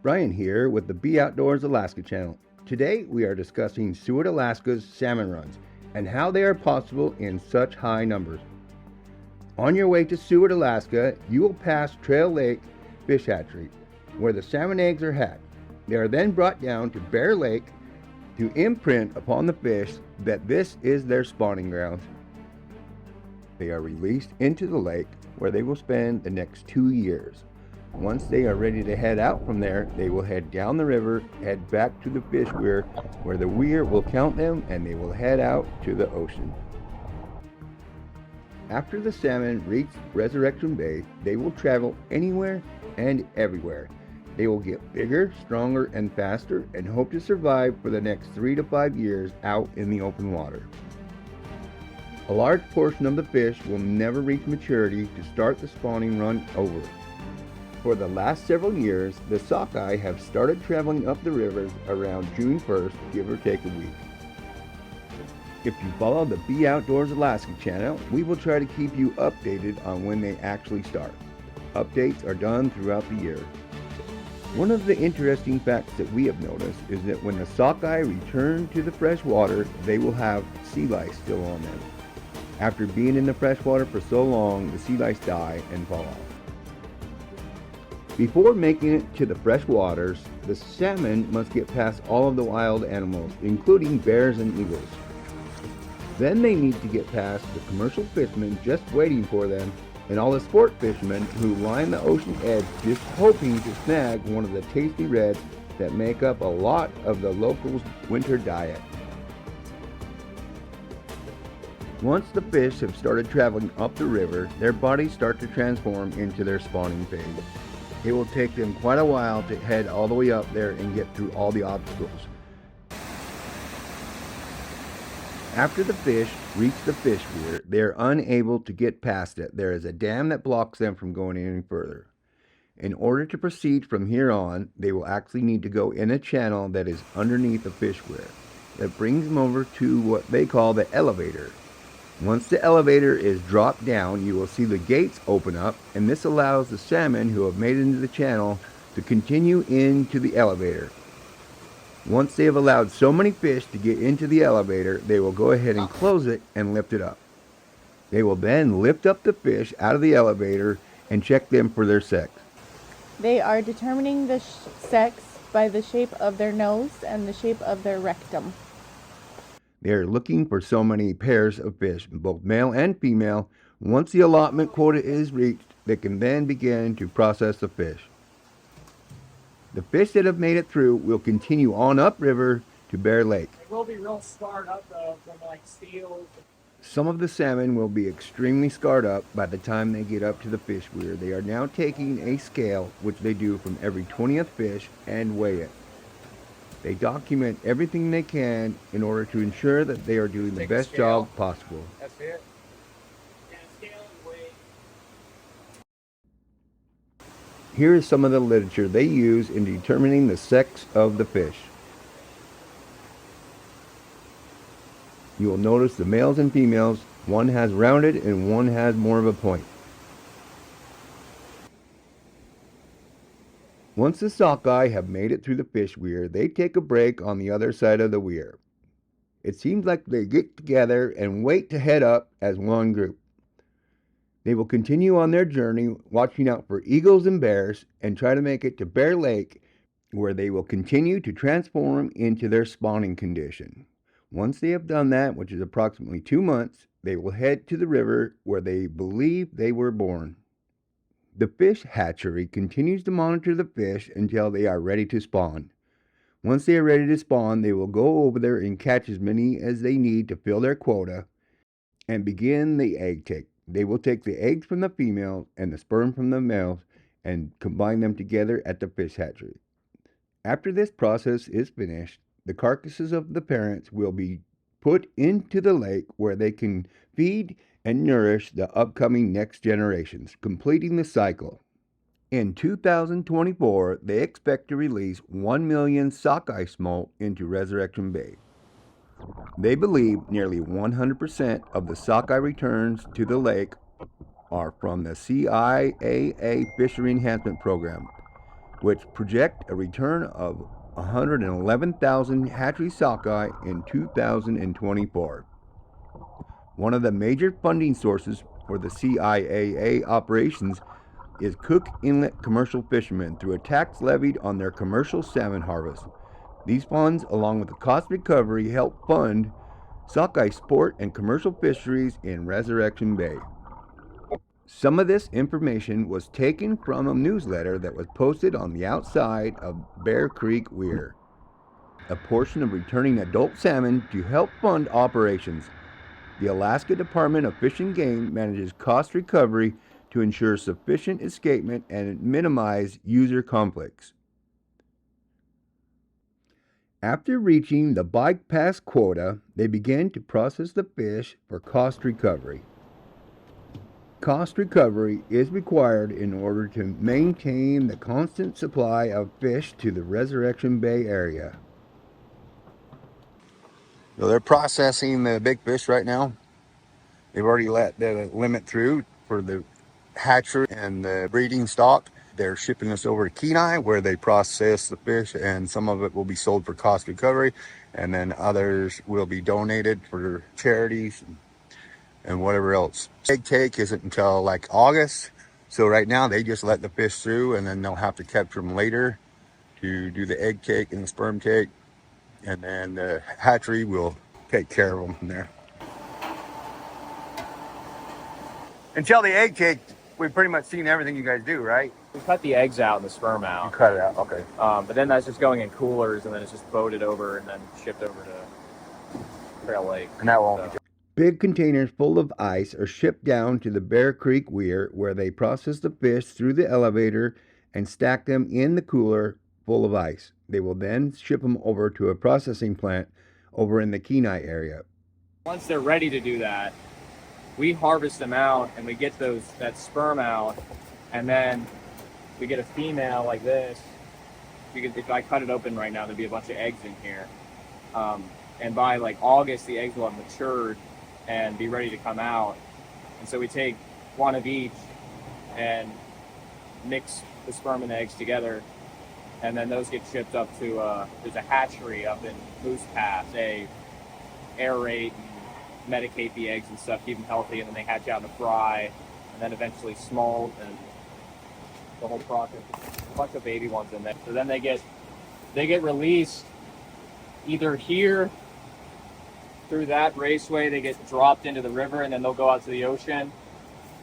Brian here with the Be Outdoors Alaska channel. Today we are discussing Seward, Alaska's salmon runs and how they are possible in such high numbers. On your way to Seward, Alaska, you will pass Trail Lake Fish Hatchery, where the salmon eggs are hatched. They are then brought down to Bear Lake to imprint upon the fish that this is their spawning grounds. They are released into the lake where they will spend the next 2 years. Once they are ready to head out from there, they will head down the river, head back to the fish weir, where the weir will count them and they will head out to the ocean. After the salmon reach Resurection Bay, they will travel anywhere and everywhere. They will get bigger, stronger, and faster and hope to survive for the next 3 to 5 years out in the open water. A large portion of the fish will never reach maturity to start the spawning run over. For the last several years, the sockeye have started traveling up the rivers around June 1st, give or take a week. If you follow the Be Outdoors Alaska channel, we will try to keep you updated on when they actually start. Updates are done throughout the year. One of the interesting facts that we have noticed is that when the sockeye return to the fresh water, they will have sea lice still on them. After being in the fresh water for so long, the sea lice die and fall off. Before making it to the fresh waters, the salmon must get past all of the wild animals, including bears and eagles. Then they need to get past the commercial fishermen just waiting for them, and all the sport fishermen who line the ocean edge just hoping to snag one of the tasty reds that make up a lot of the locals' winter diet. Once the fish have started traveling up the river, their bodies start to transform into their spawning phase. It will take them quite a while to head all the way up there and get through all the obstacles. After the fish reach the fish weir, they are unable to get past it. There is a dam that blocks them from going any further. In order to proceed from here on, they will actually need to go in a channel that is underneath the fish weir that brings them over to what they call the elevator. Once the elevator is dropped down, you will see the gates open up, and this allows the salmon who have made it into the channel to continue into the elevator. Once they have allowed so many fish to get into the elevator, they will go ahead and close it and lift it up. They will then lift up the fish out of the elevator and check them for their sex. They are determining the sex by the shape of their nose and the shape of their rectum. They are looking for so many pairs of fish, both male and female. Once the allotment quota is reached, they can then begin to process the fish. The fish that have made it through will continue on upriver to Bear Lake. They will be real scarred up though from like steel. Some of the salmon will be extremely scarred up by the time they get up to the fish weir. They are now taking a scale, which they do from every 20th fish, and weigh it. They document everything they can in order to ensure that they are doing the best job possible. That's it. Yeah, scale and weight. Here is some of the literature they use in determining the sex of the fish. You will notice the males and females, one has rounded and one has more of a point. Once the sockeye have made it through the fish weir, they take a break on the other side of the weir. It seems like they get together and wait to head up as one group. They will continue on their journey, watching out for eagles and bears, and try to make it to Bear Lake, where they will continue to transform into their spawning condition. Once they have done that, which is approximately 2 months, they will head to the river where they believe they were born. The fish hatchery continues to monitor the fish until they are ready to spawn. Once they are ready to spawn, they will go over there and catch as many as they need to fill their quota and begin the egg take. They will take the eggs from the females and the sperm from the males and combine them together at the fish hatchery. After this process is finished, the carcasses of the parents will be put into the lake where they can feed and nourish the upcoming next generations, completing the cycle. In 2024, they expect to release 1 million sockeye smolt into Resurection Bay. They believe nearly 100% of the sockeye returns to the lake are from the CIAA Fishery Enhancement Program. which project a return of 111,000 hatchery sockeye in 2024. One of the major funding sources for the CIAA operations is Cook Inlet commercial fishermen through a tax levied on their commercial salmon harvest. These funds, along with the cost recovery, help fund sockeye sport and commercial fisheries in Resurection Bay. Some of this information was taken from a newsletter that was posted on the outside of Bear Creek Wier, a portion of returning adult salmon to help fund operations. The Alaska Department of Fish and Game manages cost recovery to ensure sufficient escapement and minimize user conflicts. After reaching the bike pass quota, they began to process the fish for cost recovery. Cost recovery is required in order to maintain the constant supply of fish to the Resurection Bay area. So they're processing the big fish right now. They've already let the limit through for the hatchery and the breeding stock. They're shipping this over to Kenai where they process the fish, and some of it will be sold for cost recovery, and then others will be donated for charities and whatever else. Egg take isn't until like August. So right now they just let the fish through, and then they'll have to capture them later to do the egg take and the sperm take. And then the hatchery will take care of them from there. Until the egg take, we've pretty much seen everything you guys do, right? We cut the eggs out and the sperm You out. cut it out, okay. But then that's just going in coolers, and then it's just boated over and then shipped over to Trail Lake. And that won't be. Big containers full of ice are shipped down to the Bear Creek Wier, where they process the fish through the elevator and stack them in the cooler full of ice. They will then ship them over to a processing plant over in the Kenai area. Once they're ready to do that, we harvest them out and we get that sperm out, and then we get a female like this. Because if I cut it open right now, there'd be a bunch of eggs in here. And by like August, the eggs will have matured and be ready to come out. And so we take one of each and mix the sperm and the eggs together, and then those get shipped up to there's a hatchery up in Moose Pass. They aerate and medicate the eggs and stuff, keep them healthy, and then they hatch out in a fry, and then eventually smolt, and the whole process. A bunch of baby ones in there. So then they get released either here through that raceway. They get dropped into the river, and then they'll go out to the ocean,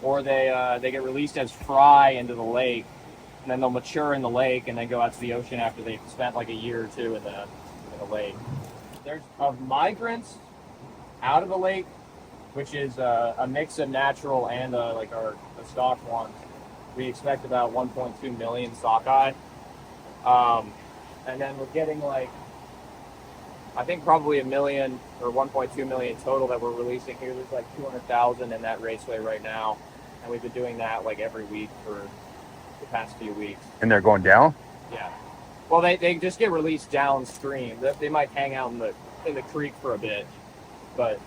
or they get released as fry into the lake, and then they'll mature in the lake and then go out to the ocean after they've spent like a year or two in the lake. There's of migrants out of the lake, which is a mix of natural and like our stock ones. We expect about 1.2 million sockeye, and then we're getting like, I think probably a million or 1.2 million total that we're releasing here. There's like 200,000 in that raceway right now, and we've been doing that like every week for the past few weeks. And they're going down? Yeah. Well, they just get released downstream. They might hang out in the creek for a bit, but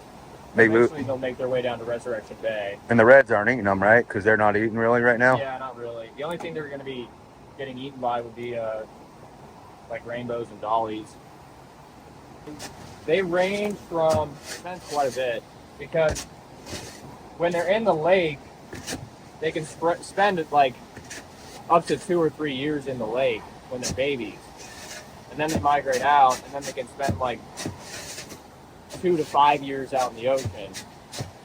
eventually they'll make their way down to Resurection Bay. And the reds aren't eating them, right? Because they're not eating really right now? Yeah, not really. The only thing they're going to be getting eaten by would be like rainbows and dollies. They range from, depends quite a bit, because when they're in the lake, they can spend like up to 2 or 3 years in the lake when they're babies, and then they migrate out, and then they can spend like 2 to 5 years out in the ocean.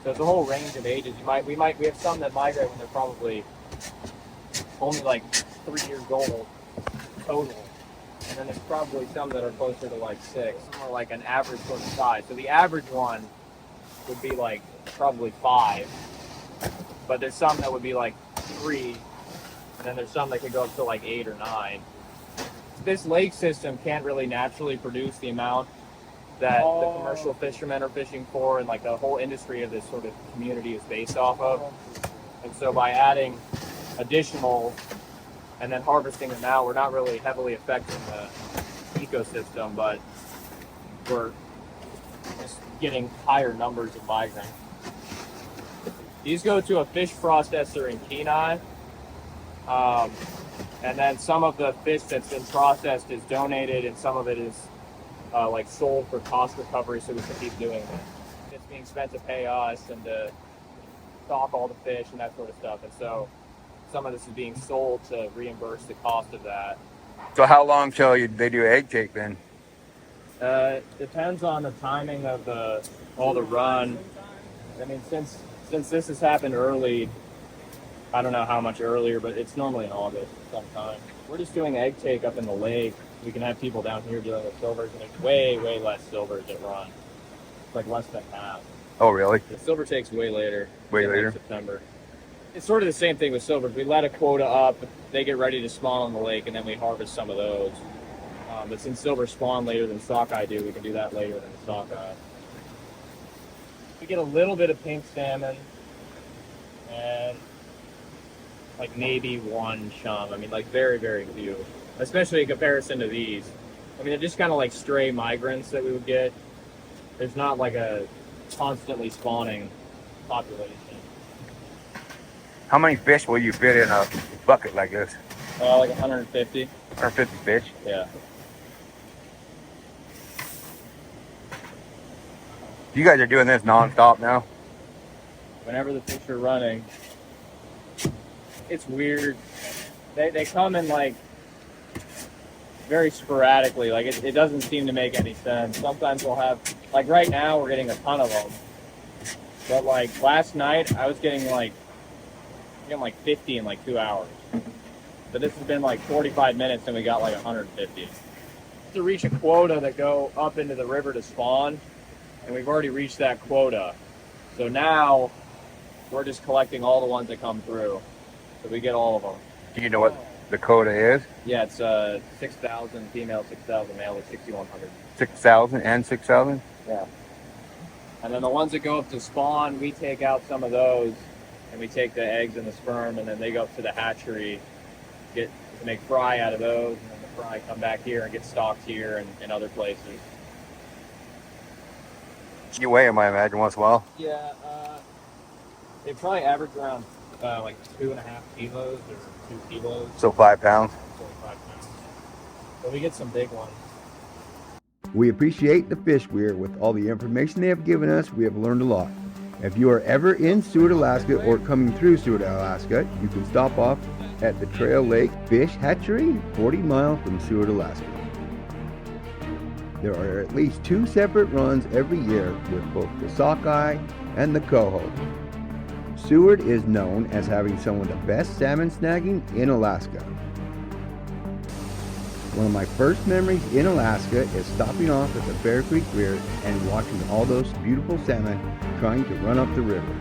So it's a whole range of ages. We have some that migrate when they're probably only like 3 years old total. And then there's probably some that are closer to like 6, some are like an average sort of size. So the average one would be like probably 5, but there's some that would be like 3, and then there's some that could go up to like 8 or 9. This lake system can't really naturally produce the amount that the commercial fishermen are fishing for, and like the whole industry of this sort of community is based off of. And so by adding additional and then harvesting them out, we're not really heavily affecting the ecosystem, but we're just getting higher numbers of migrants. These go to a fish processor in Kenai. And then some of the fish that's been processed is donated, and some of it is like sold for cost recovery, so we can keep doing this. It's being spent to pay us and to stock all the fish and that sort of stuff. And so some of this is being sold to reimburse the cost of that. So how long till they do egg take then? Depends on the timing of all the run. I mean, since this has happened early, I don't know how much earlier, but it's normally in August sometime. We're just doing egg take up in the lake. We can have people down here doing the silvers, and it's way, way less silvers that run. It's like less than half. Oh, really? The silver takes way later. Way later? Like September. It's sort of the same thing with silvers. We let a quota up, they get ready to spawn on the lake, and then we harvest some of those. But since silver spawn later than sockeye do, we can do that later than sockeye. We get a little bit of pink salmon, and like maybe one chum. I mean, like very, very few, especially in comparison to these. I mean, they're just kind of like stray migrants that we would get. There's not like a constantly spawning population. How many fish will you fit in a bucket like this? Like 150. 150 fish? Yeah. You guys are doing this non-stop now? Whenever the fish are running, it's weird. They come in like very sporadically. Like it doesn't seem to make any sense. Sometimes we'll have, like right now we're getting a ton of them. But like last night I was getting like 50 in like 2 hours. But this has been like 45 minutes and we got like 150. To reach a quota that go up into the river to spawn, and we've already reached that quota. So now we're just collecting all the ones that come through. So we get all of them. Do you know what the quota is? Yeah, it's 6,000 female, 6,000 male, it's 6,100. 6,000 and 6,000? Yeah. And then the ones that go up to spawn, we take out some of those, and we take the eggs and the sperm, and then they go up to the hatchery, to make fry out of those, and then the fry come back here and get stocked here and other places. You weigh them, I imagine, once in a while. Yeah, they probably average around like 2.5 kilos or 2 kilos. So 5 pounds. So 5 pounds. But we get some big ones. We appreciate the Fish Weir. With all the information they have given us, we have learned a lot. If you are ever in Seward, Alaska, or coming through Seward, Alaska, you can stop off at the Trail Lake Fish Hatchery, 40 miles from Seward, Alaska. There are at least 2 separate runs every year with both the sockeye and the coho. Seward is known as having some of the best salmon snagging in Alaska. One of my first memories in Alaska is stopping off at the Bear Creek Wier and watching all those beautiful salmon trying to run up the river.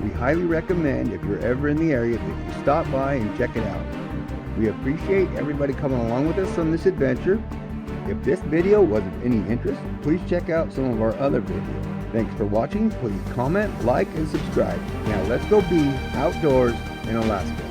We highly recommend, if you're ever in the area, that you stop by and check it out. We appreciate everybody coming along with us on this adventure. If this video was of any interest, please check out some of our other videos. Thanks for watching. Please comment, like, and subscribe. Now let's go be outdoors in Alaska.